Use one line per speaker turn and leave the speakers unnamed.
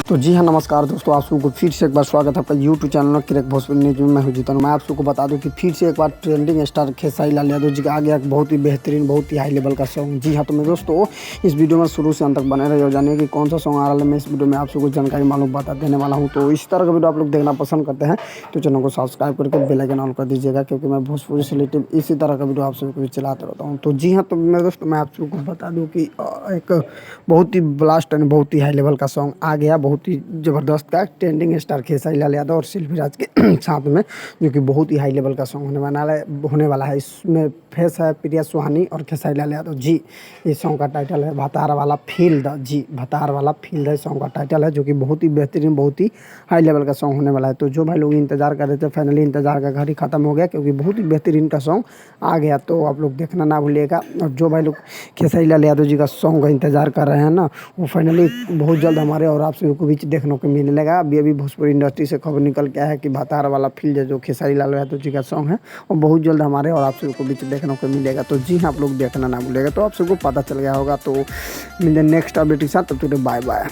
तो जी हाँ, नमस्कार दोस्तों, आप सबको फिर से एक बार स्वागत है आपका यूट्यूब चैनल क्रिक भोजपुरी न्यूज में। मैं हूं जीतन। मैं आप सबको बता दूं कि फिर से एक बार ट्रेंडिंग स्टार खेसारी लाल यादव जी का आ गया एक बहुत ही बेहतरीन, बहुत ही हाई लेवल का सॉन्ग। जी हाँ, तो मैं दोस्तों इस वीडियो में शुरू से अंत तक बने रहे और जानिए कि कौन सा सॉन्ग आ रहा है। मैं इस वीडियो में आप सबको जानकारी मालूम बता देने वाला हूँ। तो इस तरह का वीडियो आप लोग देखना पसंद करते हैं तो चैनल को सब्सक्राइब करके बेल आइकन ऑन कर दीजिएगा, क्योंकि मैं भोजपुरी से रिलेटेड इसी तरह का वीडियो आप सबको भी चलाता रहता हूँ। तो जी हाँ, तो मैं दोस्तों मैं आप सबको बता दूँ कि एक बहुत ही ब्लास्ट एंड बहुत ही हाई लेवल का सॉन्ग आ गया, बहुत ही ज़बरदस्त का ट्रेंडिंग स्टार खेसारी लाल यादव और सिल्वी राज के साथ में, जो कि बहुत ही हाई लेवल का सॉन्ग होने वाला है। इसमें फेस है प्रिया सुहानी और खेसारी लाल यादव जी। इस सॉन्ग का टाइटल है भतार वाला फील द जी, भतार वाला फील द सॉन्ग का टाइटल है, जो कि बहुत ही बेहतरीन, बहुत ही हाई लेवल का सॉन्ग होने वाला है। तो जो भाई लोग इंतजार कर रहे थे, फाइनली इंतजार का घड़ी खत्म हो गया, क्योंकि बहुत ही बेहतरीन का सॉन्ग आ गया। तो आप लोग देखना ना भूलिएगा। और जो भाई लोग खेसारी लाल यादव जी का सॉन्ग का इंतजार कर रहे हैं ना, वो फाइनली बहुत जल्द हमारे और आप सभी को बीच देखने को मिलने लगा। अभी भोजपुरी इंडस्ट्री से खबर निकल के आया है कि भतार वाला फील जो खेसारी लाल यादव जी का सॉन्ग है, वो बहुत जल्द हमारे और आप सभी को बीच देखने को मिलेगा। तो जी हाँ, आप लोग देखना ना भूलिएगा। तो आप सबको पता चल गया होगा। तो मिलते नेक्स्ट अपडेट के साथ, तब तक बाय बाय।